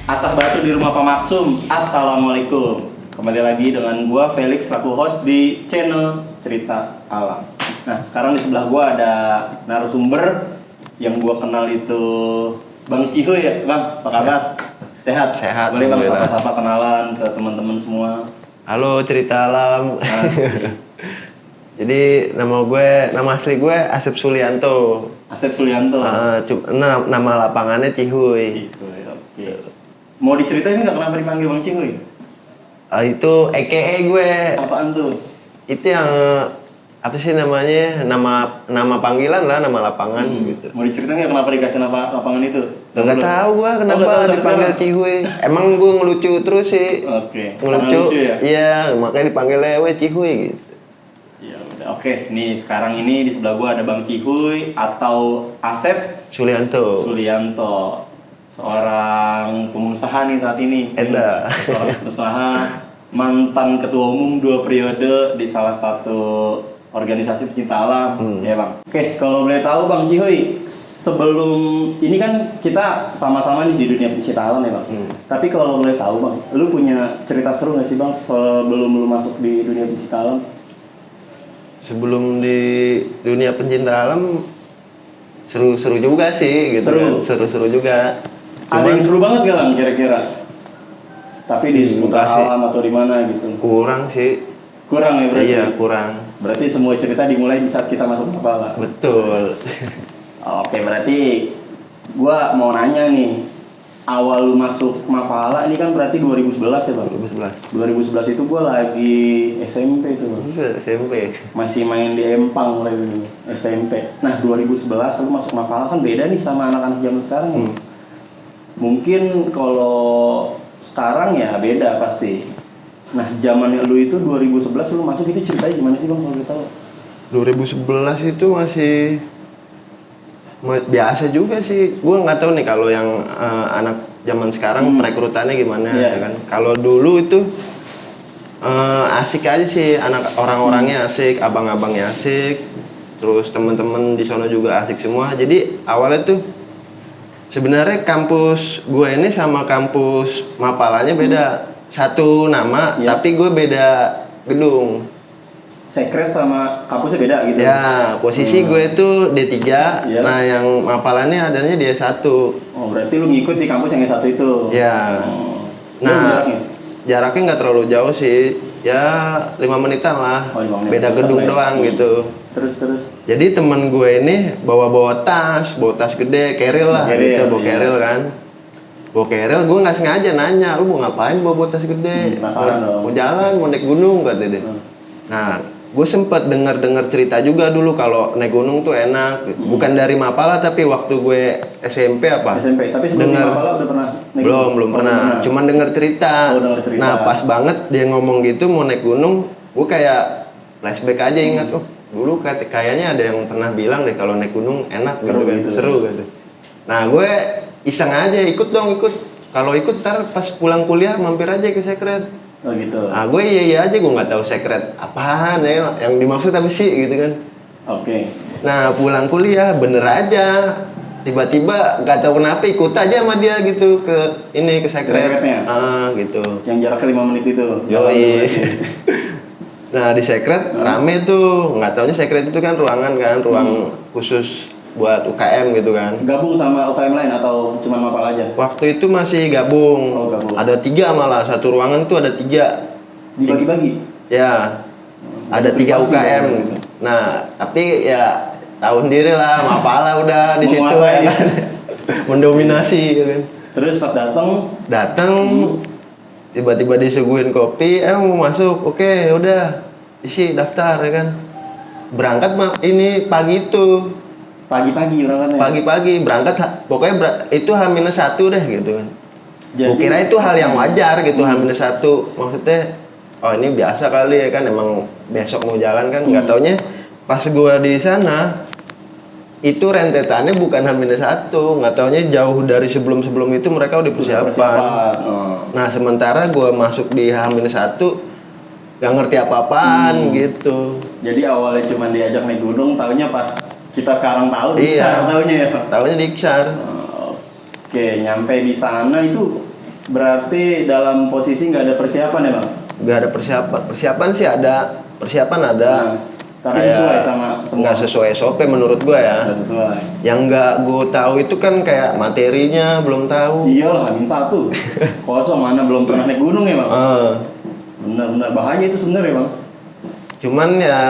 Asah Batu di rumah Pak Maksum. Assalamualaikum. Kembali lagi dengan gua Felix selaku host di channel Cerita Alam. Nah, sekarang di sebelah gua ada narasumber yang gua kenal itu Bang Cihuy ya, Bang. Apa kabar? Sehat? Sehat. Boleh Bang sapa-sapa kenalan ke teman-teman semua. Halo Cerita Alam. Jadi nama asli gue Asep Sulianto. Asep Sulianto. Nama lapangannya Cihuy. Cihuy, oke. Mau diceritain nggak kenapa dipanggil Bang Cihuy? Itu EKE gue. Apaan tuh? Itu yang apa sih namanya? Nama panggilan lah, nama lapangan gitu. Mau diceritain nggak kenapa dikasih nama lapangan itu? Gak tahu gue kenapa dipanggil Cihuy. Emang gue ngelucu terus sih. Oke. Ngelucu Ya? Iya, makanya dipanggilnya Cihuy gitu. Ya udah, oke. Nih sekarang ini di sebelah gua ada Bang Cihuy atau Asep Sulianto. Seorang pengusaha nih saat ini. Seorang pengusaha, mantan ketua umum 2 periode di salah satu organisasi pecinta alam, ya Bang. Oke, kalau boleh tahu Bang Cihuy, sebelum ini kan kita sama-sama nih di dunia pecinta alam ya Bang. Tapi kalau boleh tahu Bang, lu punya cerita seru nggak sih Bang sebelum lu masuk di dunia pecinta alam? Sebelum di dunia pencinta alam seru-seru juga sih gitu. Seru-seru juga. Ada yang seru banget gak Bang kira-kira? Tapi di seputar alam atau di mana gitu? Kurang sih. Kurang ya berarti? Iya, kurang. Berarti semua cerita dimulai di saat kita masuk Mapala? Betul. Oke, berarti gua mau nanya nih, awal lu masuk Mapala ini kan berarti 2011 ya Bang? 2011 itu gua lagi SMP tuh Bang. SMP? Masih main di Empang mulai dulu, SMP. Nah 2011 lu masuk Mapala kan beda nih sama anak-anak zaman sekarang. Mungkin kalau sekarang ya beda pasti. Nah, zamannya lu itu 2011 lu masuk itu ceritanya gimana sih Bang kalau kita tahu? 2011 itu masih biasa juga sih. Gua nggak tahu nih kalau yang anak zaman sekarang perekrutannya gimana ya kan. Kalau dulu itu asik aja sih, orang-orangnya asik, abang-abangnya asik. Terus teman-teman di sana juga asik semua. Jadi awalnya tuh sebenarnya kampus gue ini sama kampus Mapalanya beda. Satu nama, tapi gue beda gedung. Secret sama kampusnya beda gitu? Ya, posisi gue itu D3, nah yang Mapalanya adanya di S1. Oh, berarti lu ngikut di kampus yang S1 itu? Ya. Nah, jaraknya nggak terlalu jauh sih. Ya, 5 menitan lah. Beda gedung doang gitu. Terus? Jadi temen gue ini bawa tas gede, keril lah, gitu, bawa keril kan. Bawa keril, gue nggak sengaja nanya, lu mau ngapain bawa tas gede? Mau jalan, mau naik gunung katanya deh. Nah, gue sempet dengar cerita juga dulu kalau naik gunung tuh enak. Bukan dari Mapala tapi waktu gue SMP apa? SMP, tapi sebelum Mapala udah pernah naik gunung? Belum pernah. Cuman denger cerita. Nah, pas banget dia ngomong gitu mau naik gunung, gue kayak flashback aja ingat, dulu kayaknya ada yang pernah bilang deh kalau naik gunung enak seru gitu. Nah, gue iseng aja ikut. Kalau ikut ntar pas pulang kuliah mampir aja ke Secret. Oh gitu. Nah, gue iya aja, gue nggak tahu Secret apaan ya, yang dimaksud apa sih gitu kan. Oke. Nah, pulang kuliah bener aja. Tiba-tiba nggak tahu kenapa ikut aja sama dia gitu ke Secret. Gitu. Yang jaraknya 5 menit itu. Yoi. Nah di Secret rame tuh, nggak taunya Secret itu kan ruang khusus buat UKM gitu kan. Gabung sama UKM lain atau cuma Mapala aja? Waktu itu masih gabung. Oh, gabung. Ada 3 malah, satu ruangan tuh ada 3. Dibagi-bagi? Ya, ada 3 UKM. Gitu. Nah, tapi ya tahu sendiri lah, Mapala udah di situ ya kan. Mendominasi gitu kan. Terus pas datang tiba-tiba disuguhin kopi, mau masuk, oke, udah isi daftar ya kan. Berangkat ini pagi itu. Pagi-pagi berangkatnya? Pagi-pagi berangkat, pokoknya itu H-1 deh gitu kan. Gue kira itu hal yang wajar gitu, H-1. Maksudnya, oh ini biasa kali ya kan, emang besok mau jalan kan. Nggak taunya pas gue di sana, itu rentetannya bukan H-1, nggak taunya jauh dari sebelum itu mereka udah persiapan. Nah sementara gue masuk di H-1 gak ngerti apa-apaan gitu. Jadi awalnya cuma diajak naik gunung, taunya pas kita sekarang tahu di Iksar taunya ya? Taunya di Iksar. Oke, nyampe di sana itu Berarti dalam posisi nggak ada persiapan ya bang? Nggak ada persiapan. Persiapan sih ada. Persiapan ada. Nah, tapi Kayak sesuai sama semua. Nggak sesuai SOP menurut gua ya. Nggak sesuai. Yang nggak gua tahu itu kan kayak materinya belum tahu. Iyalah, -1. Kosong mana belum pernah naik gunung ya bang? Benar-benar bahaya itu sebenarnya bang. Cuman ya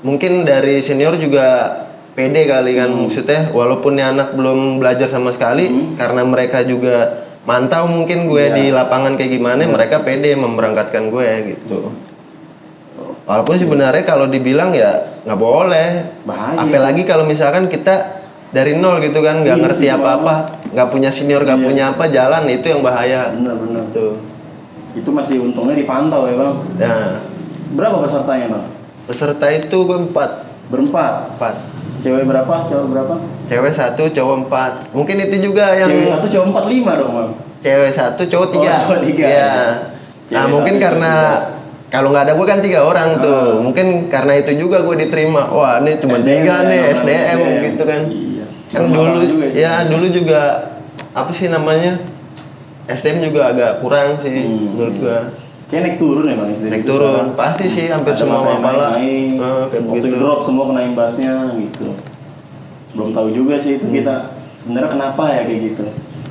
mungkin dari senior juga pede kali kan, maksudnya walaupun nih anak belum belajar sama sekali, karena mereka juga mantau mungkin gue di lapangan kayak gimana, mereka pede memberangkatkan gue gitu. Walaupun sebenarnya kalau dibilang ya nggak boleh, Bahaya. apalagi kalau misalkan kita dari nol gitu kan, nggak ngerti apa-apa, nggak punya senior, nggak punya apa, jalan itu yang bahaya. Benar-benar. Tuh. Itu masih untungnya dipantau ya bang. Nah, Berapa pesertanya bang? peserta itu gue 4. Berempat. Cewek berapa? Cowok berapa? Cewek 1, cowok 4. Mungkin itu juga yang Cewek 1, cowok 4, 5 dong bang. cewek 1, cowok 3. Oh, cowok 3. Iya. Nah, Cewek mungkin 1, karena kalau nggak ada gue kan 3 orang tuh. Mungkin karena itu juga gue diterima. Wah, ini cuma 3 nih SDM gitu kan. Iya. Kan dulu ya dulu juga apa sih namanya? SDM juga agak kurang sih menurut gue. Kayak naik turun ya bang SDM. Naik turun pasti sih hampir Ada semua masa yang mapalah. naik-naik. Kayak Waktu begitu. drop semua kena imbasnya gitu. Belum tahu juga sih itu kita sebenarnya kenapa ya kayak gitu.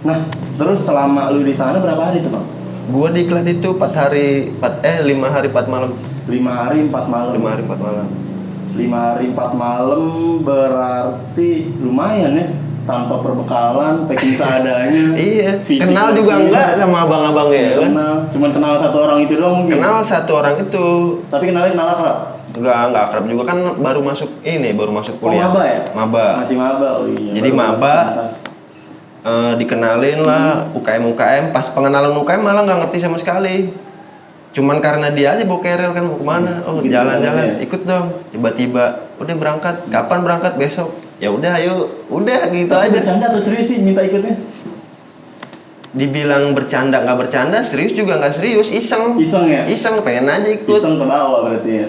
Nah, terus selama lu di sana berapa hari tuh bang? Gua diklat itu 5 hari 4 malam. 5 hari 4 malam. 5 hari 4 malam. 5 hari 4 malam berarti lumayan ya, tanpa perbekalan, packing seadanya. Iya. fisik Kenal juga masih- enggak sama abang-abangnya ya kan? Kenal, cuman kenal satu orang itu doang mungkin. Kenal 1 orang itu. Tapi kenal akrab. Enggak akrab juga kan, baru masuk kuliah. Maba ya? Maba. Masih maba. Oh iya. Jadi baru maba. masuk. Dikenalin lah UKM, pas pengenalan UKM malah nggak ngerti sama sekali. Cuman karena dia aja bawa kerel kan mau kemana, Gitu jalan-jalan, ya. ikut dong. Tiba-tiba udah berangkat, kapan berangkat besok? Ya udah ayo, udah gitu Tapi aja. bercanda atau serius sih minta ikutnya? Dibilang bercanda nggak bercanda, serius juga nggak serius, iseng. Iseng ya? Iseng pengen aja ikut. Iseng ke bawah berarti ya?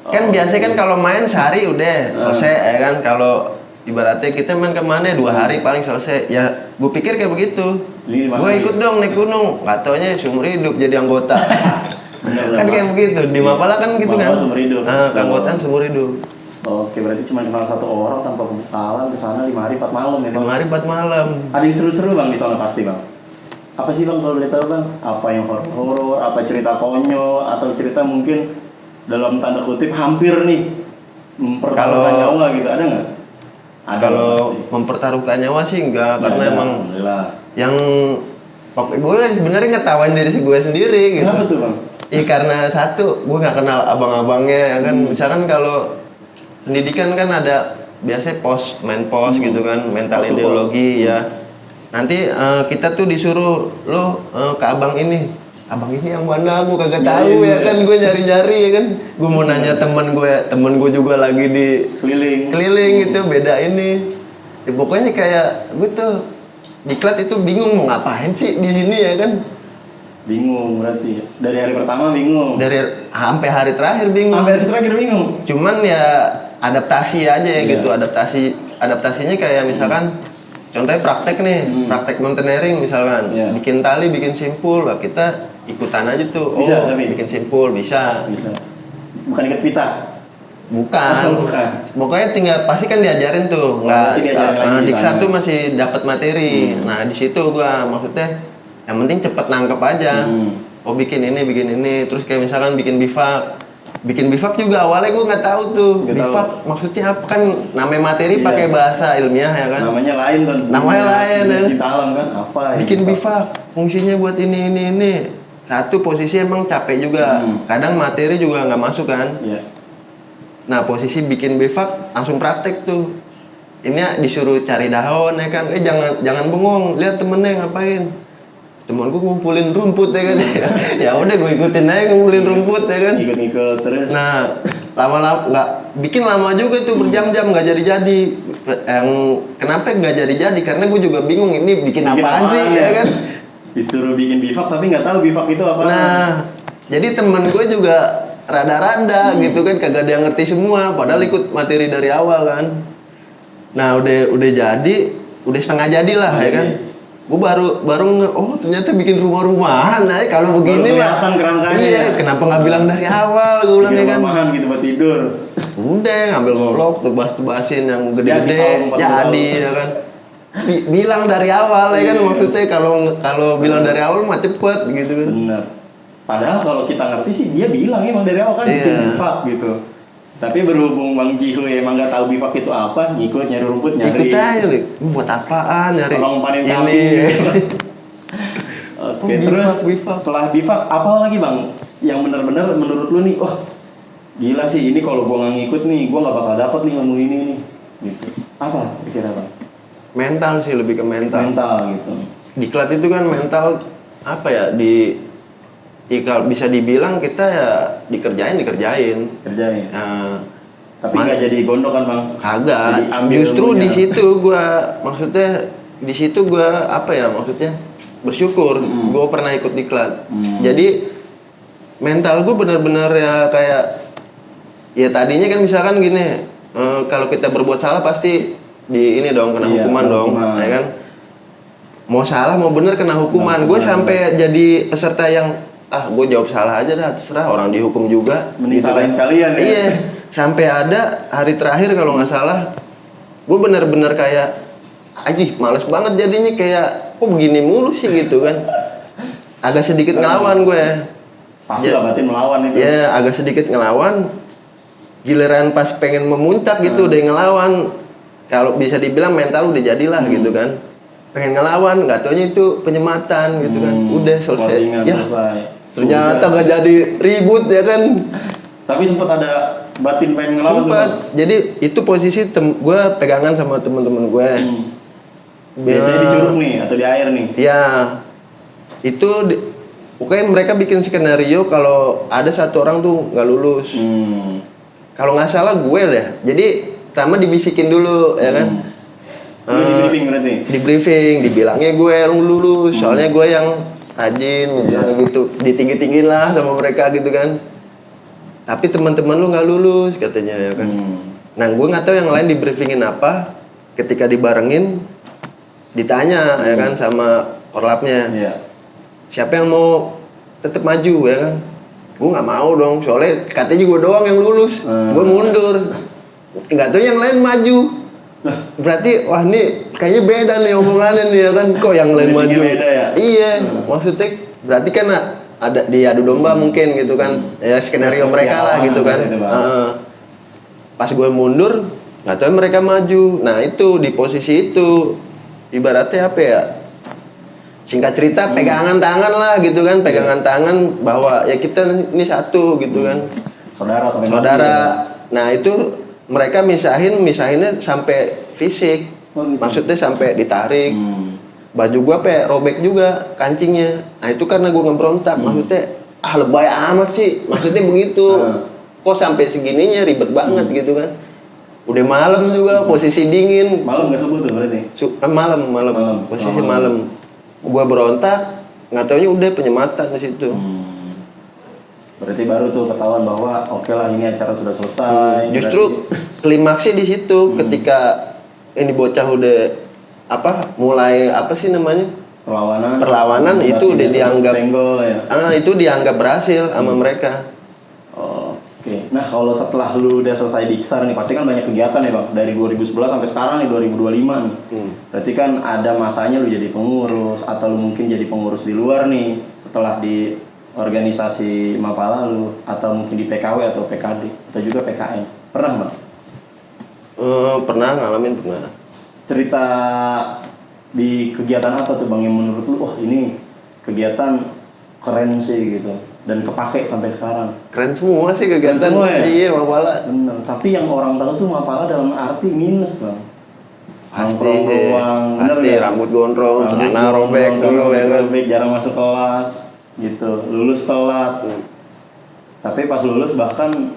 Kan biasanya kan kalau main sehari udah selesai ya kan. Kalau ibaratnya kita main kemana 2 hari paling selesai. Ya gue pikir kayak begitu. Ini Gue ikut dong naik gunung, nggak taunya seumur hidup jadi anggota. Kan kayak begitu, di Mapala kan gitu kan. Mapala seumur hidup. Keanggotaan seumur hidup. Oke, berarti cuma kenal satu orang tanpa pembekalan ke sana 5 hari 4 malam ya bang? 5 hari 4 malam. Ada yang seru-seru bang di sana pasti bang? Apa sih bang kalau boleh tahu bang? Apa yang horor, apa cerita konyol, atau cerita mungkin dalam tanda kutip hampir nih mempertaruhkan Kalau- nyawa gitu, ada nggak? Ada Kalau pasti. mempertaruhkan nyawa sih enggak, karena Ya, emang alhamdulillah. yang pokoknya gue sebenarnya ngetawain diri gue sendiri gitu. Kenapa tuh bang? Iya karena satu, gue nggak kenal abang-abangnya ya kan. Misalkan kalau pendidikan kan ada biasanya main pos gitu kan, mental Pos to ideologi ya. Nanti kita tuh disuruh lo ke abang ini yang mana, gue kagak tahu ya kan. Gue nyari-nyari ya kan. Gue mau nanya temen gue juga lagi di keliling gitu, beda ini. Ya, pokoknya kayak gue tuh diklat itu bingung mau ngapain sih di sini ya kan. Bingung berarti. Dari hari pertama bingung. Dari sampai hari terakhir bingung. Sampai hari terakhir bingung. Cuman ya adaptasi aja ya gitu. Adaptasinya kayak misalkan contohnya praktek nih, praktek mountaineering misalkan. Iya. Bikin tali, bikin simpul, lah kita ikutan aja tuh. Bisa, tapi? bikin simpul bisa. Bisa. Bukan ikat pita. Bukan. Bukan. Pokoknya tinggal pasti kan diajarin tuh. Berarti diajarin lagi di Diksar sana. tuh masih dapat materi. Nah, di situ gua maksudnya yang penting cepet nangkep aja. Oh bikin ini, terus kayak misalkan bikin bivak. Bikin bivak juga awalnya gue nggak tahu tuh. Nggak Bivak maksudnya apa kan, namanya materi Iya. pakai bahasa ilmiah ya kan. Namanya lain kan. Namanya lain, ya. Cinta alam kan apa ya? Bikin bivak fungsinya buat ini. Satu posisi emang capek juga. Kadang materi juga nggak masuk kan. Iya. Nah posisi bikin bivak langsung praktek tuh. Ini disuruh cari daun ya kan. Jangan bengong, lihat temennya ngapain. Temen gue ngumpulin rumput ya kan. Ya udah gue ikutin aja ngumpulin rumput ya kan. Ikut-ikut terus. Nah, lama-lama nggak bikin lama juga tuh berjam-jam nggak jadi-jadi. Yang kenapa nggak jadi-jadi? Karena gue juga bingung ini bikin apaan sih ya kan. Disuruh bikin bivak tapi nggak tahu bivak itu apa. Nah, jadi temen gue juga rada-rada gitu kan, kagak ada yang ngerti semua. Padahal ikut materi dari awal kan. Nah, udah jadi, udah setengah jadi lah ya kan. gue baru oh ternyata bikin rumah-rumahan aja kalau begini mah. Kelihatan kerangkanya. Iya, kenapa nggak bilang dari awal gue bilang ya kan. Rumahan gitu buat tidur. Udah ngambil golok, tebas-tebasin yang gede-gede, jadi ya kan. Bilang dari awal ya kan, maksudnya kalau bilang dari awal mah cepet gitu kan. Bener. Padahal kalau kita ngerti sih dia bilang emang dari awal kan bikin bifak gitu. Tapi berhubung Bang Jiho emang nggak tahu bifak itu apa, ngikut nyari rumput nyari. Ikut aja Lik. Buat apaan nyari? Tolong panen ini. kambing. Oke, terus bifak. setelah bifak apa lagi Bang? Yang benar-benar menurut lu nih, wah gila sih ini kalau gua nggak ngikut nih, gua nggak bakal dapet nih ilmu ini nih. Gitu. Apa kira-kira Bang? Mental sih, lebih ke mental. Mental gitu. Diklat itu kan mental apa ya, kalau bisa dibilang kita ya dikerjain. Kerjain. Tapi nggak jadi gondok kan Bang? Kagak. Justru di situ gua apa ya maksudnya bersyukur. Gua pernah ikut diklat. Jadi mental gua benar-benar ya kayak ya tadinya kan misalkan gini, kalau kita berbuat salah pasti di ini dong kena hukuman dong, ya kan? Mau salah mau bener kena hukuman. Gue sampai jadi peserta yang gue jawab salah aja dah, terserah orang dihukum juga. Mending gitu salahin kan. sekalian ya. Iya, sampai ada hari terakhir kalau nggak salah, gue bener-bener kayak, males banget jadinya kayak, kok begini mulu sih gitu kan. Agak sedikit ngelawan gue. Pasti lah berarti melawan itu. Ya, agak sedikit ngelawan. Giliran pas pengen memuncak gitu udah ngelawan. Kalau bisa dibilang mental udah jadilah gitu kan. Pengen ngelawan, nggak taunya itu penyematan gitu kan. Udah selesai. Selesai. Ternyata nggak jadi ribut ya kan. Tapi sempat ada batin pengen ngelawan. Sempat. Jadi itu posisi gue pegangan sama teman-teman gue. Biasanya di curug nih atau di air nih. Ya. Itu pokoknya mereka bikin skenario kalau ada satu orang tuh nggak lulus. Kalau nggak salah gue deh. Jadi pertama dibisikin dulu ya kan. Di briefing berarti? Di briefing, dibilangnya gue yang lulus. Soalnya gue yang rajin, gitu. Ditinggi-tinggiin lah sama mereka gitu kan. Tapi teman-teman lu nggak lulus katanya ya kan. Nah gue nggak tahu yang lain di briefingin apa. Ketika dibarengin, ditanya ya kan sama korlapnya. Siapa yang mau tetap maju ya kan? Gue nggak mau dong, soalnya katanya gue doang yang lulus. Gue mundur. Nggak tahu yang lain maju. Berarti wah ini kayaknya beda nih omongannya nih ya kan, kok yang lain maju. Beda ya? Iya, maksudnya berarti kan ada di adu domba mungkin gitu kan. Ya skenario mereka lah gitu kan. Pas gue mundur, nggak tahu mereka maju. Nah itu di posisi itu ibaratnya apa ya? Singkat cerita pegangan tangan lah gitu kan, pegangan tangan bahwa ya kita ini satu gitu kan. Saudara. Nah itu mereka misahinnya sampai fisik. Gitu. Maksudnya sampai ditarik. Baju gua robek juga kancingnya. Nah itu karena gua ngeberontak. Maksudnya lebay amat sih. Maksudnya begitu. Kok sampai segininya ribet banget gitu kan. Udah malam juga, posisi dingin. Malam nggak subuh tuh berarti? Malam. Posisi malam. Gua berontak, nggak taunya udah penyematan di situ. Berarti baru tuh ketahuan bahwa oke lah ini acara sudah selesai. Justru klimaksnya di situ ketika ini bocah udah mulai perlawanan itu udah dianggap senggol, ya? Itu dianggap berhasil sama mereka. Oke. Nah kalau setelah lu udah selesai diksar nih pasti kan banyak kegiatan ya Bang, dari 2011 sampai sekarang nih 2025 nih. Berarti kan ada masanya lu jadi pengurus atau lu mungkin jadi pengurus di luar nih setelah di organisasi Mapala lu atau mungkin di PKW atau PKD atau juga PKN. Pernah Bang? Pernah ngalamin. Cerita di kegiatan apa tuh Bang yang menurut lu ini kegiatan keren sih gitu dan kepake sampai sekarang? Keren semua sih kegiatan. Keren semua ya? Iya, Mapala. Bener. Tapi yang orang tahu tuh Mapala dalam arti minus Bang. Pasti rambut gondrong, celana robek dulu ya kan. Jarang masuk kelas gitu, lulus telat. Tapi pas lulus bahkan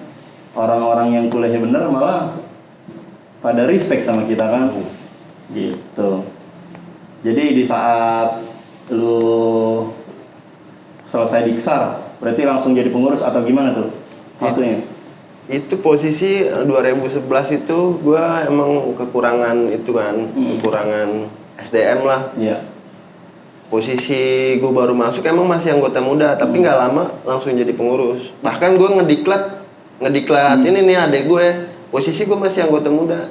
orang-orang yang kuliahnya bener malah pada respect sama kita kan. Gitu. Jadi di saat lu selesai diksar, berarti langsung jadi pengurus atau gimana tuh maksudnya? Itu posisi 2011 itu gue emang kekurangan itu kan, kekurangan SDM lah. Iya. posisi gue baru masuk emang masih anggota muda, tapi nggak lama langsung jadi pengurus. Bahkan gue ngediklat ini nih adek gue, posisi gue masih anggota muda.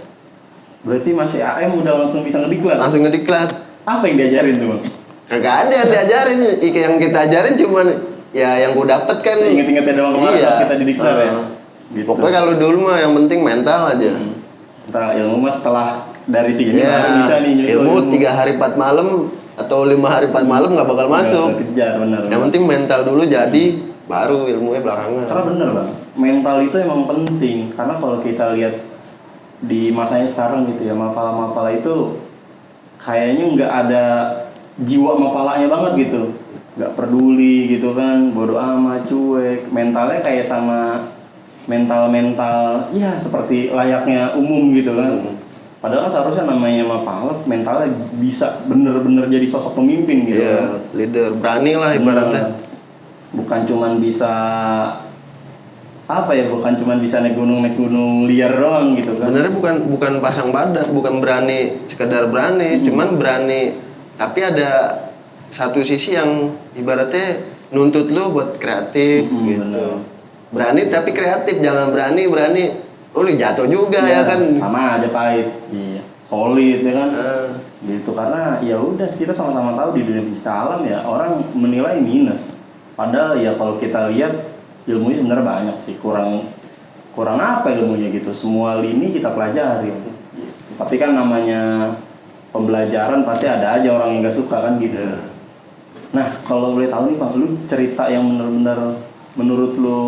Berarti masih AM udah langsung bisa ngediklat? Langsung ngediklat. Apa yang diajarin tuh bang? Kagak ada yang diajarin, yang kita ajarin cuman ya yang gue dapet kan. Ingat-ingatnya doang kemarin pas kita di Diksar ya? Gitu. Pokoknya kalau dulu mah yang penting mental aja. Entah ilmu mah setelah dari sini baru bisa nih nyusul ilmu 3 hari 4 malam atau 5 hari 4 malam nggak bakal masuk. Kejar, bener. Yang penting mental dulu jadi, baru ilmunya belakangan. Karena bener bang, mental itu emang penting. Karena kalau kita lihat di masanya sekarang gitu ya, mapala-mapala itu kayaknya nggak ada jiwa mapalanya banget gitu. Nggak peduli gitu kan, bodo amat, cuek. Mentalnya kayak sama mental ya seperti layaknya umum gitu kan. Padahal seharusnya namanya mapala mentalnya bisa bener-bener jadi sosok pemimpin gitu kan. Leader, berani lah ibaratnya. Bukan cuman bisa bukan cuman bisa naik gunung liar doang gitu kan. Sebenarnya bukan pasang badan, bukan berani sekedar berani, cuman berani tapi ada satu sisi yang ibaratnya nuntut lu buat kreatif gitu. Bener. Berani tapi kreatif, jangan berani lu jatuh juga ya kan. Sama aja pahit. Iya. Solid ya kan. Gitu karena ya udah kita sama-sama tahu di dunia pencipta alam ya orang menilai minus. Padahal ya kalau kita lihat ilmunya sebenarnya banyak sih. Kurang apa ilmunya gitu. Semua lini kita pelajari. Gitu. Tapi kan namanya pembelajaran pasti ada aja orang yang gak suka kan gitu. Nah, kalau boleh tahu nih Bang, lu cerita yang benar-benar menurut lu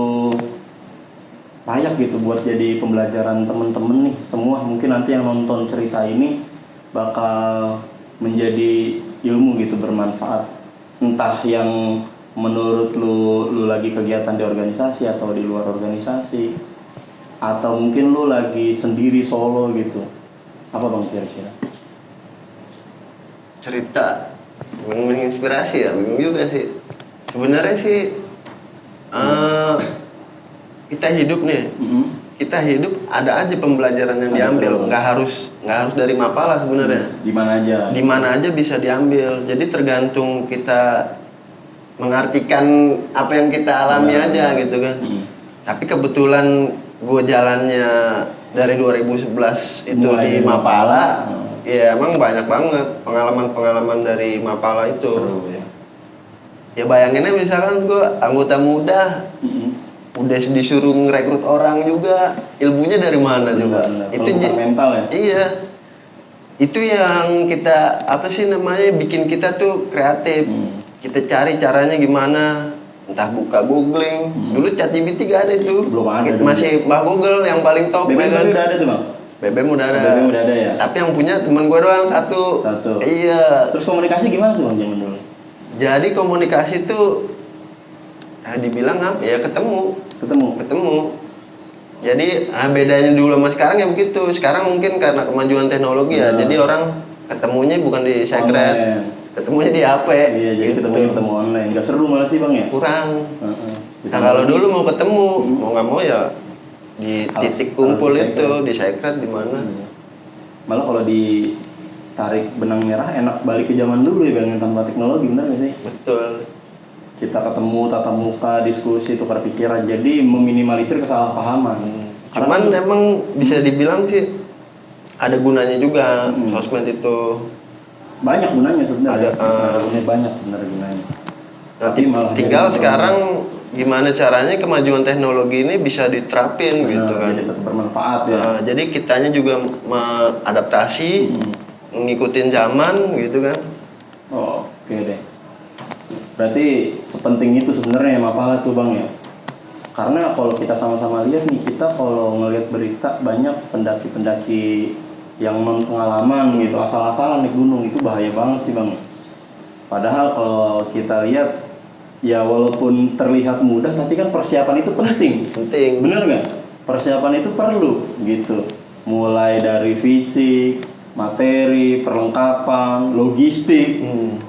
layak gitu buat jadi pembelajaran temen-temen nih semua, mungkin nanti yang nonton cerita ini bakal menjadi ilmu gitu bermanfaat, entah yang menurut lu lagi kegiatan di organisasi atau di luar organisasi atau mungkin lu lagi sendiri solo gitu, apa Bang kira-kira? Cerita menginspirasi ya, bingung juga sih sebenarnya sih. Kita hidup nih, kita hidup ada aja pembelajaran yang diambil, nggak harus dari mapala sebenarnya. Di mana aja bisa diambil. Jadi tergantung kita mengartikan apa yang kita alami aja gitu kan. Tapi kebetulan gue jalannya dari 2011 itu di mapala, ya emang banyak banget pengalaman dari mapala itu. Seru, ya. Ya bayanginnya misalkan gue anggota muda, udah disuruh ngerekrut orang juga, ilmunya dari mana juga? Itu mental ya? Iya. Itu yang kita bikin kita tuh kreatif. Kita cari caranya gimana, entah buka googling. Dulu ChatGPT gak ada itu. Belum ada. Masih Mbah Google yang paling top. BBM udah ada tuh Bang? BBM udah ada. BBM udah ada ya? Tapi yang punya teman gue doang satu. Iya. Terus komunikasi gimana tuh Bang zaman dulu? Jadi komunikasi tuh dibilang apa ya, ketemu. Jadi bedanya dulu sama sekarang ya begitu. Sekarang mungkin karena kemajuan teknologi ya. Jadi orang ketemunya bukan di secret, ketemunya di HP. Iya, jadi gitu. ketemu online. Gak seru malah sih Bang ya? Kurang. Nah kalau dulu mau ketemu, mau nggak mau ya di titik kumpul itu, di secret di mana. Malah kalau ditarik benang merah enak balik ke zaman dulu ya Bang, tanpa teknologi, benar nggak sih? Betul. Kita ketemu tatap muka, diskusi, tukar pikiran, jadi meminimalisir kesalahpahaman. Cuman emang bisa dibilang sih ada gunanya juga sosmed itu. Banyak gunanya sebenarnya. Banyak sebenarnya gunanya. Tapi malah tinggal sekarang gimana caranya kemajuan teknologi ini bisa diterapin gitu kan. Jadi tetap bermanfaat ya. Jadi kitanya juga mengadaptasi, ngikutin zaman gitu kan. Oke deh. Berarti sepenting itu sebenarnya mapala tuh Bang ya. Karena kalau kita sama-sama lihat nih, kita kalau ngelihat berita banyak pendaki-pendaki yang non pengalaman gitu, asal-asalan naik gunung, itu bahaya banget sih Bang. Padahal kalau kita lihat ya walaupun terlihat mudah, tapi kan persiapan itu penting. Bener nggak? Persiapan itu perlu gitu. Mulai dari fisik, materi, perlengkapan, logistik.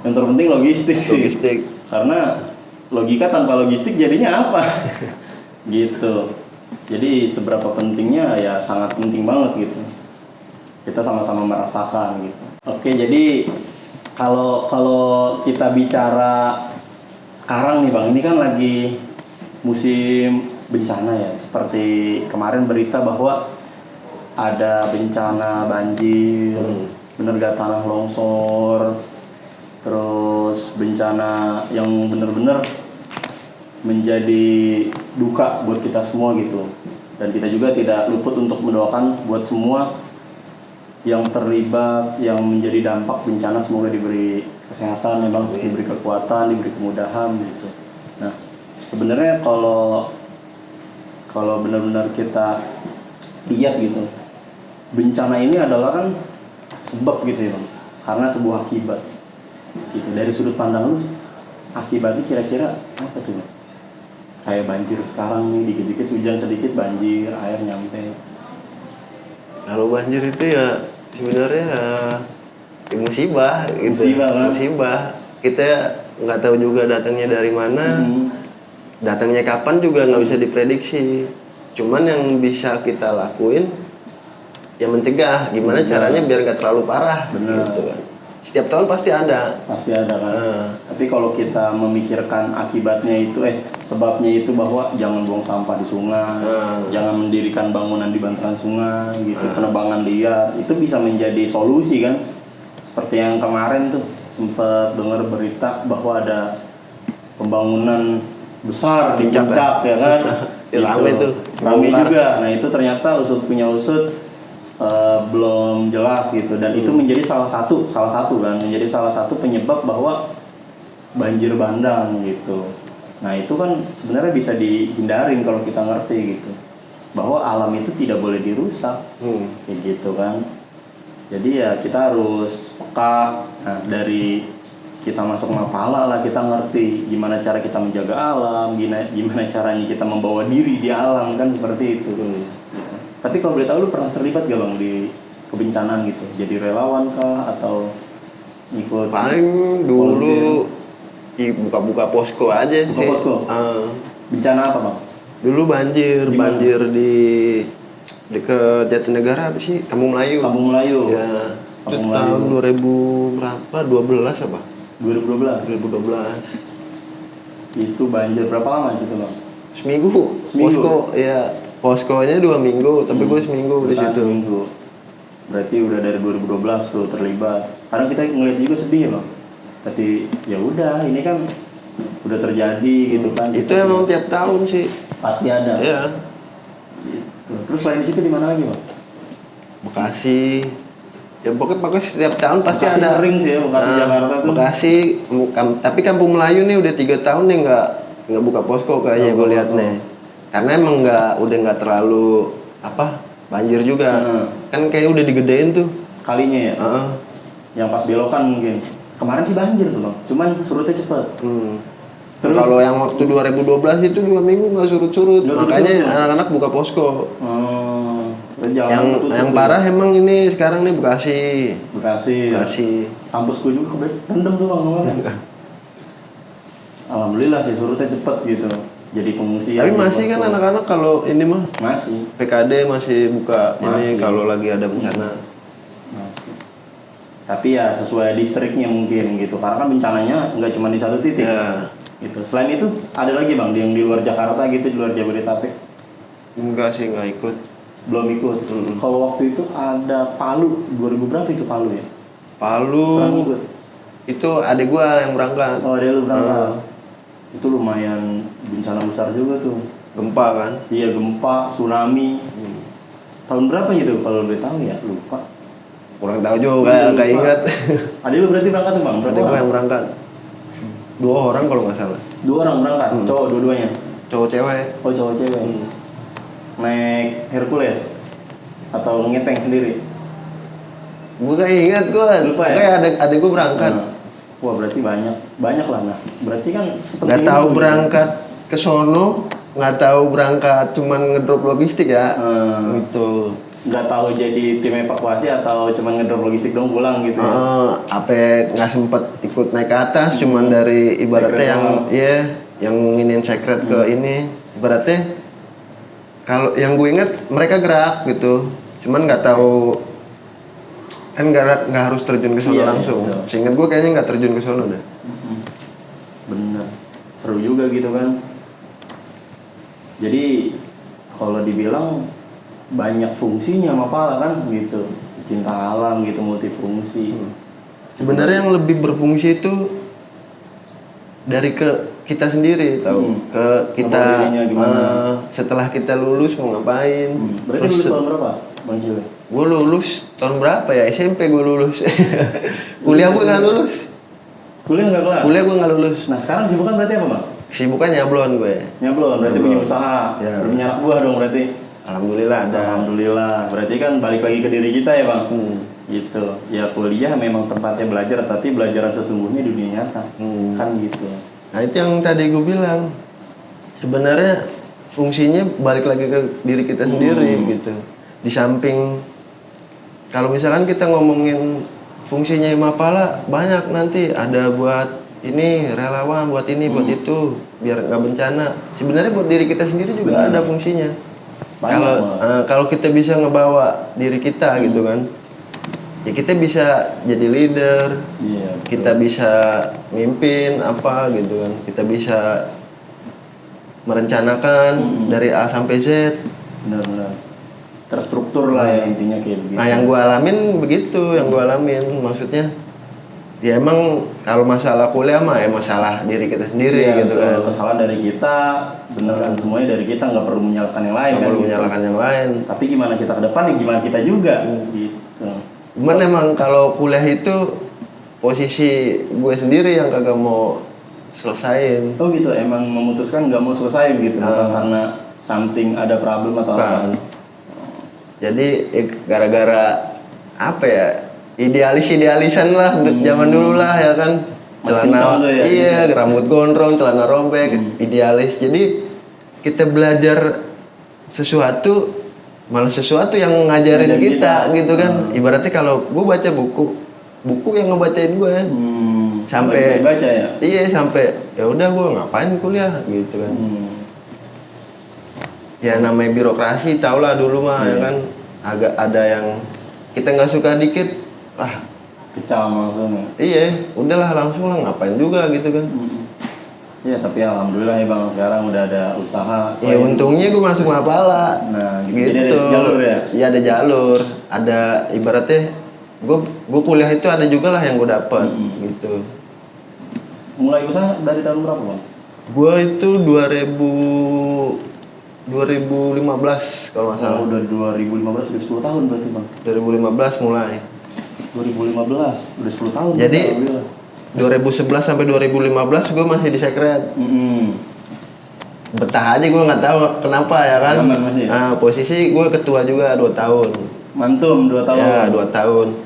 Yang terpenting logistik sih. Karena logika tanpa logistik jadinya apa? Gitu. Jadi seberapa pentingnya ya sangat penting banget gitu. Kita sama-sama merasakan gitu. Oke, jadi Kalau kita bicara sekarang nih Bang, ini kan lagi musim bencana ya. Seperti kemarin berita bahwa ada bencana banjir, bener gak, tanah longsor, terus bencana yang bener-bener menjadi duka buat kita semua gitu. Dan kita juga tidak luput untuk mendoakan buat semua yang terlibat, yang menjadi dampak bencana, semoga diberi kesehatan, memang diberi kekuatan, diberi kemudahan gitu. Nah, sebenarnya kalau benar-benar kita lihat gitu, bencana ini adalah kan sebab gitu ya Bang, karena sebuah akibat gitu. Dari sudut pandang lu, akibatnya kira-kira apa tuh Bang? Kayak banjir sekarang nih, dikit-dikit hujan sedikit banjir, air nyampe. Kalau banjir itu ya sebenarnya ya musibah gitu. Musibah, kan? Musibah. Kita nggak tahu juga datangnya dari mana, datangnya kapan juga nggak bisa diprediksi. Cuman yang bisa kita lakuin ya mencegah. Gimana caranya biar nggak terlalu parah. Bener. Gitu kan. Setiap tahun pasti ada. Pasti ada kan. Tapi kalau kita memikirkan akibatnya itu, sebabnya itu bahwa jangan buang sampah di sungai, jangan mendirikan bangunan di bantaran sungai, gitu, penebangan liar, itu bisa menjadi solusi kan. Seperti yang kemarin tuh sempat dengar berita bahwa ada pembangunan besar di Puncak ya kan. Rame tuh. Rame juga. Nah itu ternyata usut punya usut. Belum jelas gitu, dan itu menjadi salah satu kan, menjadi salah satu penyebab bahwa banjir bandang gitu. Nah itu kan sebenarnya bisa dihindarin kalau kita ngerti gitu, bahwa alam itu tidak boleh dirusak, kayak gitu kan. Jadi ya kita harus peka. Nah, dari kita masuk Mapala lah kita ngerti gimana cara kita menjaga alam, gimana caranya kita membawa diri di alam kan, seperti itu. Tapi kalau boleh tahu, lu pernah terlibat gak Bang di kebencanaan gitu? Jadi relawan kah atau ikut? Paling dulu buka-buka posko aja Buka sih. posko? Bencana apa Bang? Dulu banjir di dekat Jatinegara apa sih? Kampung Melayu. Kampung Melayu. Ya. Kampung Itu Melayu. tahun 2000 berapa? 12 apa? 2012. 2012. Itu banjir berapa lama di situ Bang? Seminggu. Seminggu? Posko ya. Poskonya 2 minggu, tapi gue seminggu di situ. Seminggu. Berarti udah dari 2012 tuh terlibat. Kadang kita ngeliat juga sedih Bang. Tapi ya udah, ini kan udah terjadi gitu kan. Itu emang tiap tahun sih. Pasti ada. Iya. Gitu. Terus selain di situ di mana lagi Bang? Bekasi. Ya pokoknya setiap tahun pasti Bekasi ada. sering sih ya, Bekasi Jakarta tuh. Bekasi, tapi Kampung Melayu nih udah 3 tahun nih nggak buka posko kayaknya gue lihat nih. Karena emang udah nggak terlalu banjir juga. Kan kayak udah digedein tuh. Kalinya ya. Yang pas belokan mungkin. Kemarin sih banjir tuh Bang, cuman surutnya cepet. Terus kalau yang waktu 2012 itu 2 minggu nggak surut-surut. Makanya anak-anak buka posko. Yang parah emang ini sekarang nih Bekasi. Kampusku juga rendem tuh Bang kemarin. Alhamdulillah sih surutnya cepet gitu. Jadi pengungsi. Tapi masih kan anak-anak kalau ini mah masih. PKD masih buka ini kalau lagi ada bencana. Masih. Tapi ya sesuai distriknya mungkin gitu. Karena kan bencananya nggak cuma di satu titik. Ya. Gitu. Selain itu ada lagi Bang yang di luar Jakarta gitu, di luar Jabodetabek? Enggak sih, nggak ikut. Belum ikut. Kalau waktu itu ada Palu, 2000 berapa itu Palu ya? Palu. Itu adik gua yang berangkat. Oh, adek lu berangkat. Itu lumayan bencana besar juga tuh. Gempa kan? Iya, gempa, tsunami. Tahun berapa itu kalau boleh tahu ya? Lupa. Kurang tahu juga, nggak ingat. Adek lu berarti berangkat tuh Bang? Berapa Adik gua orang? yang berangkat. 2 orang kalau nggak salah. 2 orang berangkat, cowok dua-duanya? Cowok cewek. Oh, cowok cewek. Naik Hercules? Atau ngeteng sendiri? Gua nggak ingat gua. Lupa ya? Kayak adik gua berangkat. Wah, berarti banyak lah. Nah, berarti kan seperti Nggak tahu berangkat ke sono, nggak tahu berangkat cuman ngedrop logistik ya. Gitu. Nggak tahu jadi tim evakuasi atau cuman ngedrop logistik dong pulang gitu ya? Apa nggak sempet ikut naik ke atas, cuman dari ibaratnya yang nginin secret ke ini. Ibaratnya kalau yang gue inget mereka gerak gitu, cuman nggak tahu kan nggak harus terjun ke sono Iya, langsung. iya, Seingat gue kayaknya nggak terjun ke sono dah. Bener, seru juga gitu kan. Jadi kalau dibilang banyak fungsinya Mapala kan gitu, cinta alam gitu, multifungsi. Sebenarnya yang lebih berfungsi itu dari ke kita sendiri, tahu? Ke kita Ngebawa dirinya gimana? setelah kita lulus mau ngapain? Berarti lulus tahun berapa, Bang Cile? Gue lulus tahun berapa ya? SMP gue lulus. Kuliah gue nggak lulus. Kuliah nggak kelar? Kuliah gue nggak lulus. Nah sekarang sibukan berarti apa Bang? Kesibukan nyablon gue. Nyablon, berarti punya usaha, Ya. punya anak buah dong berarti. Alhamdulillah ada. Alhamdulillah, berarti kan balik lagi ke diri kita ya Bang. Gitu. Ya kuliah memang tempatnya belajar, tapi belajaran sesungguhnya di dunia nyata. Kan gitu. Nah itu yang tadi gue bilang. Sebenarnya fungsinya balik lagi ke diri kita sendiri gitu. Di samping kalau misalkan kita ngomongin fungsinya Mapala banyak, nanti ada buat ini relawan, buat ini, buat itu, biar nggak bencana. Sebenarnya buat diri kita sendiri juga ada fungsinya. Kalau kita bisa ngebawa diri kita gitu kan, ya kita bisa jadi leader, kita bisa mimpin apa gitu kan, kita bisa merencanakan dari A sampai Z. Benar-benar terstruktur lah ya intinya kayak begitu. Nah yang gue alamin begitu, yang gue alamin maksudnya ya emang kalau masalah kuliah mah ya masalah diri kita sendiri gitu kan. Kesalahan dari kita, bener kan, semuanya dari kita, nggak perlu menyalahkan yang lain. Nggak perlu menyalahkan yang lain. Tapi gimana kita ke depan ya gimana kita juga gitu. Cuman emang kalau kuliah itu posisi gue sendiri yang kagak mau selesain. Oh gitu, emang memutuskan nggak mau selesai gitu, bukan karena something ada problem atau apa. Jadi gara-gara apa ya, idealisan lah zaman dulu lah ya kan, celana iya rambut gondrong, celana robek, idealis. Jadi kita belajar sesuatu, malah sesuatu yang ngajarin kita gitu kan. Ibaratnya kalau gue baca buku yang ngebacain gue sampai baca ya. Iya sampai ya udah gue ngapain kuliah gitu kan. Ya namanya birokrasi tau lah dulu mah ya kan, agak ada yang kita nggak suka dikit kecam langsung. Iya udahlah langsung lah, ngapain juga gitu kan. Iya tapi alhamdulillah ya Bang, sekarang udah ada usaha. Iya untungnya gue masuk Mapala. Nah gitu. Jadi ada jalur ya? Iya ada jalur, ada ibaratnya gue kuliah itu ada juga lah yang gue dapat gitu. Mulai usaha dari tahun berapa Bang? Gue itu 2015 kalau nggak salah. Udah 2015, udah 10 tahun berarti Bang. 2015 mulai. 2015, udah 10 tahun. Jadi 2011 sampai 2015 gue masih di sekret. Betah aja, gue nggak tahu kenapa ya kan. Nah, posisi gue ketua juga 2 tahun. Mantum 2 tahun. Ya 2 tahun.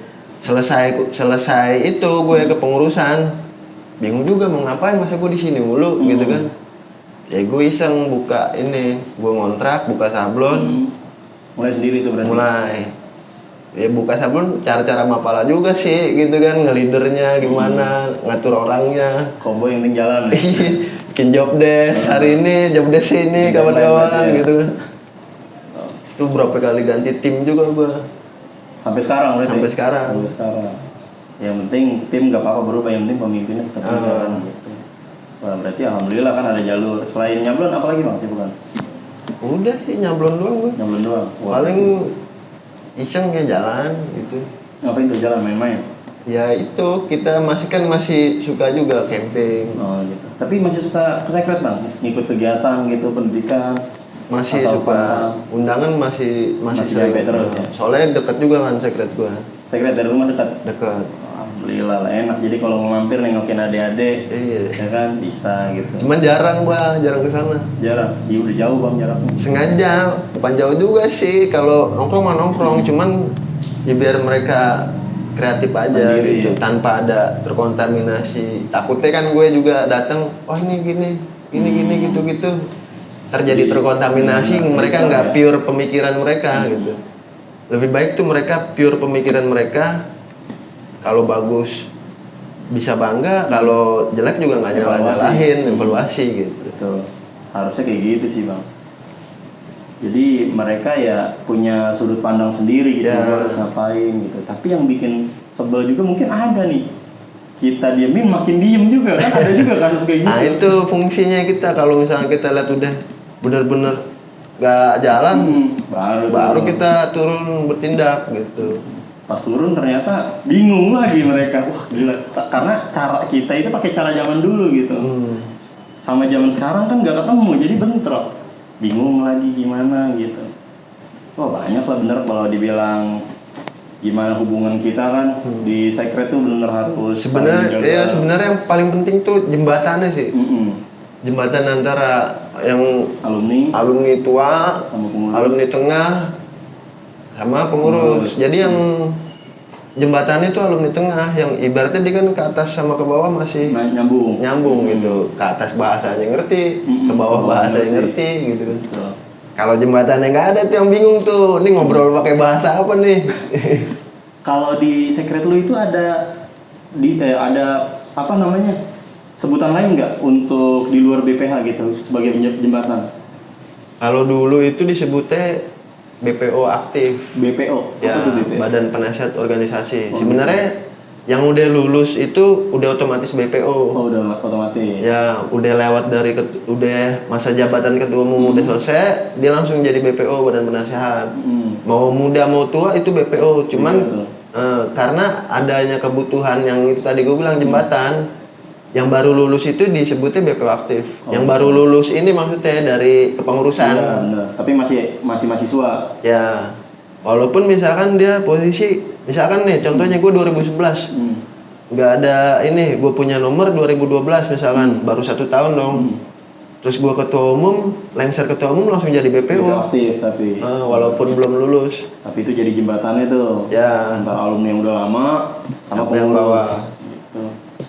Selesai itu gue kepengurusan. Bingung juga mau ngapain, masa gue di sini mulu gitu kan. Ya gue iseng buka ini, gue ngontrak, buka sablon. Mulai sendiri tuh berarti? Mulai. Ya buka sablon cara-cara Mapala juga sih gitu kan, ngelidernya gimana, ngatur orangnya. Kombo yang penting jalan. Bikin job desk, hari ini job desk ini kawan-kawan gitu kan. Itu berapa kali ganti tim juga gue. Sampai sekarang berarti? Sampai sekarang. Yang penting tim gak apa-apa berubah, yang penting pemimpinnya tetap jalan gitu. Wah berarti alhamdulillah kan ada jalur. Selain nyablon apa lagi Bang sibukan? Udah sih nyablon doang gue. Nyablon doang? Paling iseng ya jalan gitu. Ngapain tuh jalan, main-main? Ya itu kita masih suka juga camping. Oh gitu. Tapi masih suka ke sekret Bang? Ngikut kegiatan gitu, pendidikan? Masih suka undangan masih sering terus ya? Soalnya dekat juga kan sekret gua. Sekret dari rumah dekat? Dekat. Alhamdulillah lah enak, jadi kalau mau mampir nengokin adik-adik ya kan bisa gitu. Cuman jarang ke sana. Jarang? Iya udah jauh Bang jaraknya. Sengaja, bukan jauh juga sih, kalau nongkrong mah nongkrong, cuman ya biar mereka kreatif aja gitu, tanpa ada terkontaminasi. Takutnya kan gue juga datang, wah ini gini gitu. Terjadi terkontaminasi, mereka nggak pure pemikiran mereka gitu. Lebih baik tuh mereka pure pemikiran mereka. Kalau bagus bisa bangga, kalau jelek juga nggak nyalahin, evaluasi gitu. Betul. Harusnya kayak gitu sih Bang. Jadi mereka ya punya sudut pandang sendiri gitu, Ya. gua harus ngapain gitu. Tapi yang bikin sebel juga mungkin ada nih. Kita diemin makin diem juga kan, ada juga kasus kayak gitu. Nah itu fungsinya kita kalau misalnya kita lihat udah bener-bener gak jalan, baru kita turun bertindak gitu. Pas turun ternyata bingung lagi mereka. Wah gila, karena cara kita itu pakai cara zaman dulu gitu. Sama zaman sekarang kan nggak ketemu, jadi bentrok. Bingung lagi gimana gitu. Wah banyak lah bener kalau dibilang gimana hubungan kita kan di secret tuh bener harus Sebenarnya ya sebenarnya yang paling penting tuh jembatannya sih. Jembatan antara yang alumni tua, sama pengurus, alumni tengah, sama pengurus. Jadi yang jembatannya itu alumni tengah, yang ibaratnya dia kan ke atas sama ke bawah masih nyambung gitu. Ke atas bahasanya ngerti, ke bawah bahasanya ngerti gitu kan. Kalau jembatannya nggak ada tuh yang bingung tuh, ini ngobrol pakai bahasa apa nih? Kalau di secret lu itu ada apa namanya sebutan lain nggak untuk di luar BPH gitu sebagai jembatan? Kalau dulu itu disebutnya BPO aktif. BPO? Ya, apa tuh BPO? Badan Penasihat Organisasi. Sebenarnya yang udah lulus itu udah otomatis BPO. Oh, udah otomatis. Ya, udah lewat dari udah masa jabatan ketua umum udah selesai, dia langsung jadi BPO, Badan Penasihat. Mau muda mau tua itu BPO. Cuman karena adanya kebutuhan yang itu tadi gue bilang jembatan, yang baru lulus itu disebutnya BPO aktif. Yang baru lulus ini maksudnya dari kepengurusan. Iya, benar. Tapi masih mahasiswa. Ya. Walaupun misalkan dia posisi, misalkan nih contohnya gue 2011 nggak ada ini, gue punya nomor 2012 misalkan, baru 1 tahun dong. Terus gue ketua umum, lengser ketua umum langsung jadi BPO. Aktif tapi. Walaupun belum lulus. Tapi itu jadi jembatannya tuh. Ya. Antara alumni yang udah lama sama yang bawah. Gitu.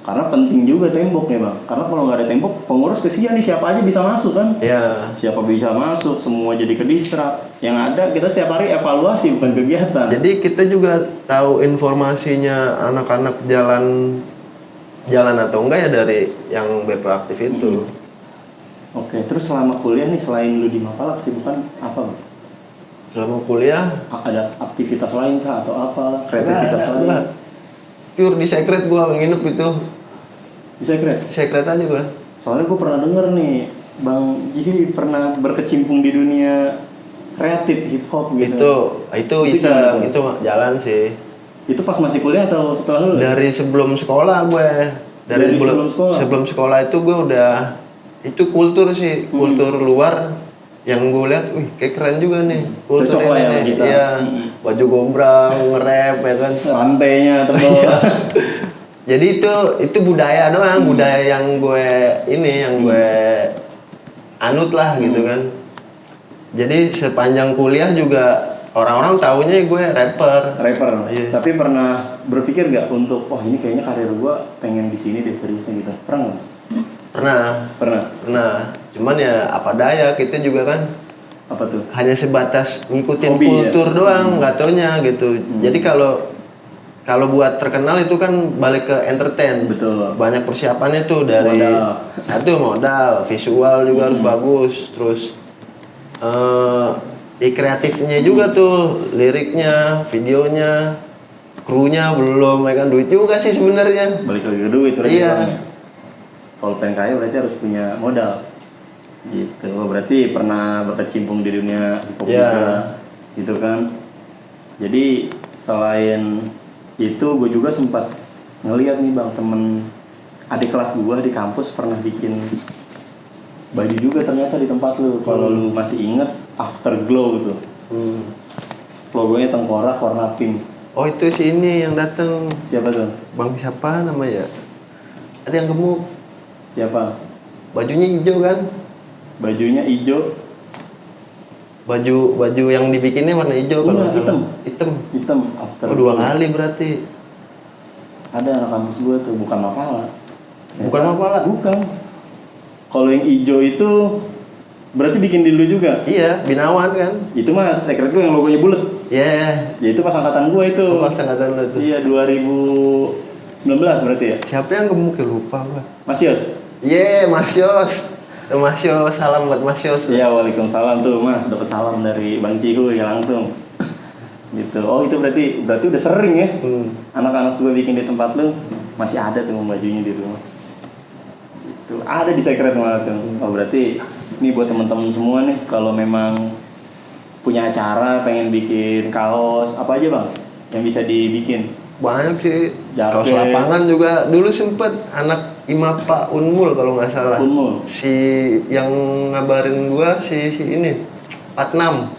Karena penting juga tembok ya bang. Karena kalau nggak ada tembok, pengurus kesian nih, siapa aja bisa masuk kan? Ya. Siapa bisa masuk, semua jadi kedistrak. Yang ada kita setiap hari evaluasi bukan kegiatan. Jadi kita juga tahu informasinya anak-anak jalan atau enggak ya dari yang BPO aktif itu. Oke, terus selama kuliah nih selain lu di Mapala kesibukan apa bang? Selama kuliah ada aktivitas lain kah atau apa? Kreativitas lain? Pure di secret gua nginep itu. Di secret? Secret aja gua. Soalnya gua pernah denger nih, Bang Jihi pernah berkecimpung di dunia kreatif hip hop gitu. Itu jalan sih. Itu pas masih kuliah atau setelah lulus? Dari sebelum sekolah gue. Dari sebelum sekolah itu gue udah itu kultur sih, kultur luar yang gue lihat, wih kayak keren juga nih. Kultur cocok lah ya kita. Iya. Baju gombrang, nge-rap ya kan. Rantainya tebal. Jadi itu budaya doang, budaya yang gue anut lah gitu kan. Jadi sepanjang kuliah juga orang-orang taunya gue rapper. Iya. Tapi pernah berpikir nggak untuk, wah ini kayaknya karir gue pengen di sini deh seriusnya gitu? Pernah nggak? Pernah. Cuman ya apa daya, kita juga kan apa tuh? hanya sebatas ngikutin hobi, kultur doang, nggak taunya gitu. Jadi kalau buat terkenal itu kan balik ke entertain. Betul. Banyak persiapannya tuh dari modal, visual juga harus bagus, terus kreatifnya juga tuh, liriknya, videonya, krunya belum, ya kan duit juga sih sebenarnya. Balik lagi ke duit berarti. Iya. Kalau pengen kaya berarti harus punya modal. Gitu. Berarti pernah berkecimpung di dunia hip hop juga, gitu kan. Jadi selain itu gue juga sempat ngeliat nih bang, temen adik kelas gue di kampus pernah bikin baju juga ternyata di tempat lu. Kalau lu masih inget, Afterglow gitu. Logonya tengkorak warna pink. Oh itu si ini yang datang. Siapa tuh? Bang siapa namanya? Ada yang gemuk. Siapa? Bajunya hijau kan? Bajunya hijau. Baju yang dibikinnya warna hijau kan? Hitam. Afterglow. 2 kali berarti. Ada anak kampus gue tuh, bukan Mapala. Bukan. Kalau yang hijau itu berarti bikin di lu juga? Iya, Binawan kan. Itu mah secret gue yang logonya bulat. Iya. Ya itu pas angkatan gue itu. Pas angkatan lu tuh. Iya, 2019 berarti ya? Siapa yang gemuk ya lupa gua. Mas Yos? Iya, Mas Yos. Mas Yos, salam buat Mas Yos. Iya, waalaikumsalam tuh Mas, dapat salam dari Bang Cihu ya langsung. Gitu. Oh itu berarti udah sering ya. Anak-anak gue bikin di tempat lu masih ada tuh bajunya di rumah. Itu ada di secret malah tuh. Oh berarti ini buat teman-teman semua nih kalau memang punya acara pengen bikin kaos apa aja bang yang bisa dibikin? Banyak sih. Kaos Jaket. lapangan juga dulu sempet anak IMAPA Unmul kalau nggak salah. Unmul. Si yang ngabarin gua si ini 46.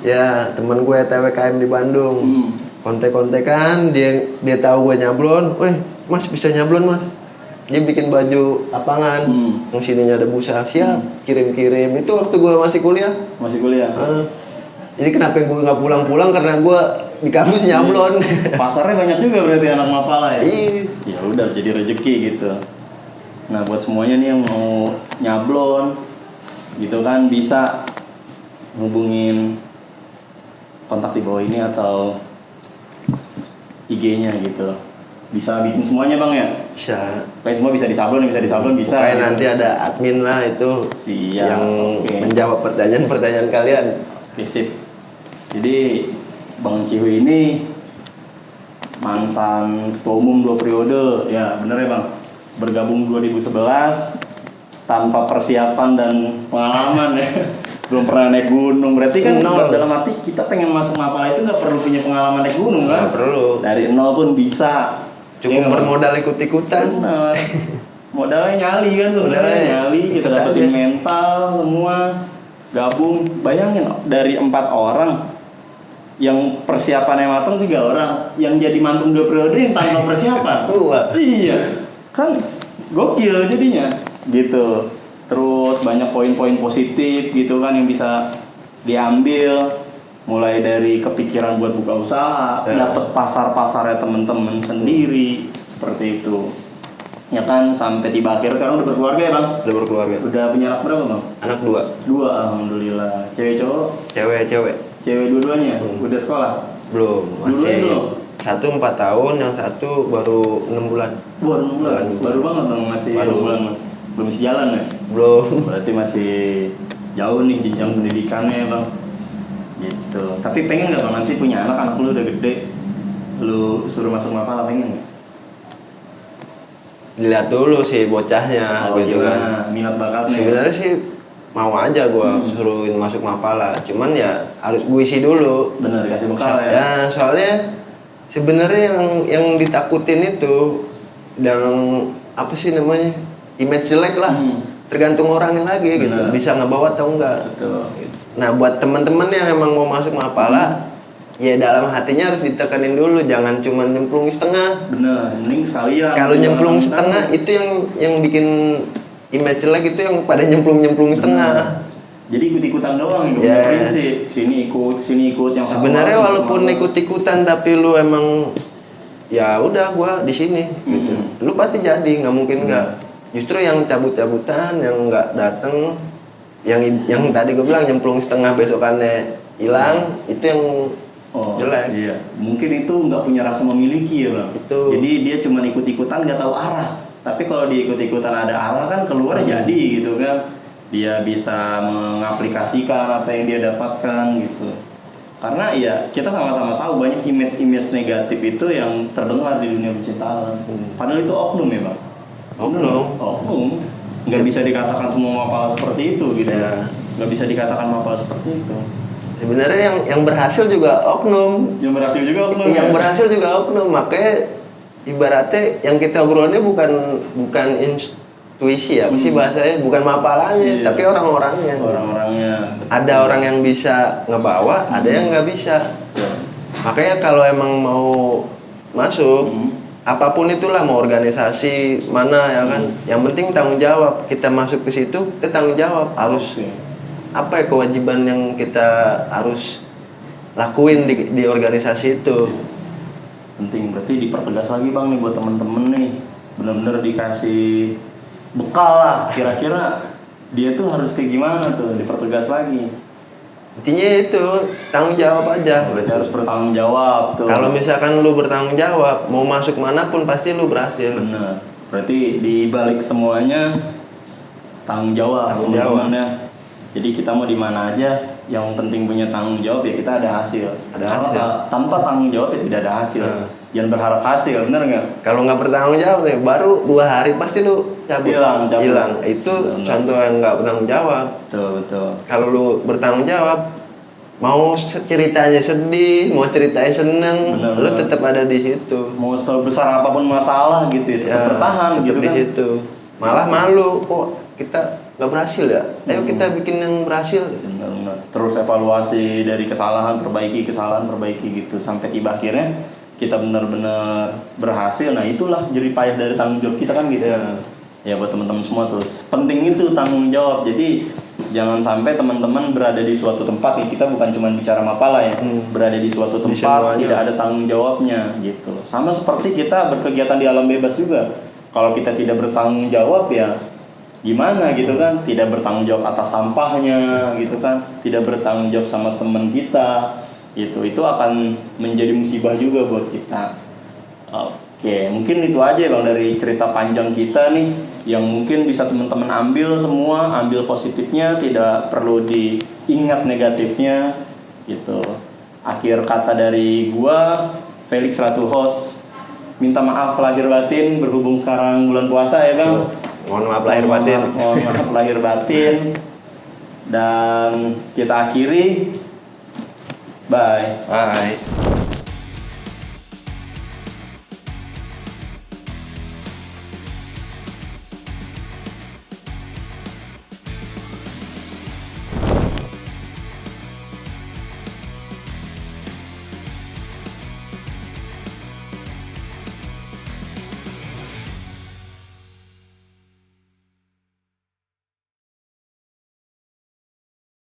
Ya, teman gue TWKM di Bandung. Kontek-kontekan, dia tahu gue nyablon. Weh, Mas bisa nyablon, Mas. Dia bikin baju lapangan. Yang sininya ada busa. Siap, kirim-kirim. Itu waktu gue masih kuliah. Jadi kenapa gue nggak pulang-pulang karena gue di kampus nyablon. Pasarnya banyak juga berarti anak Mapala ya. Iya. Ya udah jadi rezeki gitu. Nah, buat semuanya nih yang mau nyablon gitu kan bisa hubungin kontak di bawah ini atau IG-nya gitu. Bisa bikin semuanya bang ya? Bisa. Kayak semua bisa disablon bisa. Kayak gitu. nanti ada admin lah itu. Siap. Yang menjawab pertanyaan-pertanyaan kalian. Oke, sip. Jadi Bang Cihu ini mantan ketua umum 2 periode, ya bener ya bang? Bergabung 2011 tanpa persiapan dan pengalaman ya. Belum pernah naik gunung, berarti kan dalam arti kita pengen masuk Mapala itu nggak perlu punya pengalaman naik gunung kan? Nggak perlu. Dari nol pun bisa. Cukup bermodal ikut-ikutan. Bener. Modalnya nyali kan sebenarnya nyali, kita dapetin mental semua gabung. Bayangin dari 4 orang yang persiapannya matang 3 orang, yang jadi mantung 2 periode yang tanpa persiapan. Iya, kan gokil jadinya gitu. Terus banyak poin-poin positif gitu kan yang bisa diambil, mulai dari kepikiran buat buka usaha, dapet pasar-pasarnya temen-temen sendiri seperti itu. Ya kan sampai tiba akhir sekarang udah berkeluarga ya bang? Udah berkeluarga. Udah punya anak berapa bang? Anak 2. 2 alhamdulillah. Cewek cowok? Cewek. Cewek dua-duanya? Udah sekolah? Belum. Duluan belum? Satu 4 tahun, yang satu baru 6 bulan. Baru 6 bulan? Baru banget dong masih 6 bulan. Belum isi jalan ya? Belum. Berarti masih jauh nih jenjang pendidikannya bang. Gitu. Tapi pengen nggak bang nanti punya anak lu udah gede, lu suruh masuk Mapala pengen nggak? Dilihat dulu sih bocahnya gitu kan. Minat bakatnya. Sebenarnya sih mau aja gua suruhin masuk Mapala, cuman ya harus gue isi dulu. Bener, kasih bekal ya. Ya soalnya sebenarnya yang ditakutin itu yang apa sih namanya, image jelek lah. Tergantung orangnya lagi. Bener. Gitu, bisa ngebawa atau enggak. Betul. Nah buat teman-teman yang emang mau masuk Mapala, ya dalam hatinya harus ditekanin dulu, jangan cuma nyemplung setengah. Bener, mending sekalian. Kalau nyemplung setengah itu yang bikin image jelek, itu yang pada nyemplung setengah. Jadi ikut-ikutan doang gitu, prinsip sini ikut yang sebenarnya walaupun ikut-ikutan tapi lu emang ya udah gua di sini gitu. Lu pasti jadi, nggak mungkin nggak. Justru yang cabut-cabutan, yang nggak dateng, yang tadi gue bilang nyemplung setengah besokannya hilang, itu yang jelek. Iya, mungkin itu nggak punya rasa memiliki ya bang. Itu. Jadi dia cuma ikut-ikutan nggak tahu arah. Tapi kalau dia ikut-ikutan ada arah kan keluar jadi gitu kan. Dia bisa mengaplikasikan apa yang dia dapatkan gitu. Karena ya kita sama-sama tahu banyak image negatif itu yang terdengar di dunia percintaan. Padahal itu oknum ya bang. Oknum. Nggak bisa dikatakan semua Mapala seperti itu gitu. Nggak bisa dikatakan Mapala seperti itu. Sebenarnya yang berhasil juga oknum. Yang berhasil juga oknum. Yang berhasil juga oknum. Makanya ibaratnya yang kita obrolannya bukan intuisi ya, mesti bahasanya bukan Mapalanya, tapi orang-orangnya. Ada orang yang bisa ngebawa, ada yang nggak bisa. Makanya kalau emang mau masuk, apapun itulah, mau organisasi mana ya kan, yang penting tanggung jawab. Kita masuk ke situ, kita tanggung jawab. Harus apa ya kewajiban yang kita harus lakuin di organisasi itu. Penting, berarti dipertegas lagi bang nih buat temen-temen nih, bener-bener dikasih bekal lah, kira-kira dia tuh harus kayak gimana tuh, dipertegas lagi. Intinya itu tanggung jawab aja. Berarti harus bertanggung jawab tuh. Kalau misalkan lu bertanggung jawab, mau masuk manapun pasti lu berhasil. Bener. Berarti di balik semuanya tanggung jawab Tanggung jawab. teman-teman ya. Jadi kita mau di mana aja, yang penting punya tanggung jawab ya kita ada hasil. Ada Karena hasil. tanpa tanggung jawab ya tidak ada hasil. Jangan berharap hasil, bener nggak? Kalau nggak bertanggung jawab nih, baru 2 hari pasti lu cabut. Cabut. Hilang. Itu Benar. contoh yang nggak bertanggung jawab. Betul. Kalau lu bertanggung jawab, mau ceritanya sedih, mau ceritanya seneng, Benar, lu benar. tetap ada di situ. Mau sebesar apapun masalah gitu ya, tetap bertahan tetap gitu di kan. situ. Malah malu, kok kita nggak berhasil ya? Ayo kita bikin yang berhasil. Benar. Terus evaluasi dari kesalahan, perbaiki gitu sampai tiba akhirnya kita benar-benar berhasil. Nah itulah jerih payah dari tanggung jawab kita kan gitu. Ya buat teman-teman semua tuh penting itu tanggung jawab. Jadi jangan sampai teman-teman berada di suatu tempat nih, kita bukan cuma bicara mapala ya, berada di suatu Di tempat semuanya. tidak ada tanggung jawabnya gitu. Sama seperti kita berkegiatan di alam bebas juga. Kalau kita tidak bertanggung jawab ya gimana gitu kan, tidak bertanggung jawab atas sampahnya gitu kan, tidak bertanggung jawab sama teman kita gitu, itu akan menjadi musibah juga buat kita. Oke, mungkin itu aja Bang dari cerita panjang kita nih, yang mungkin bisa teman-teman ambil semua, ambil positifnya, tidak perlu diingat negatifnya gitu. Akhir kata dari gua, Felix Ratu Host, minta maaf lahir batin berhubung sekarang bulan puasa ya Bang. Mohon maaf lahir batin. Mohon maaf lahir batin. Dan kita akhiri. Bye. Bye.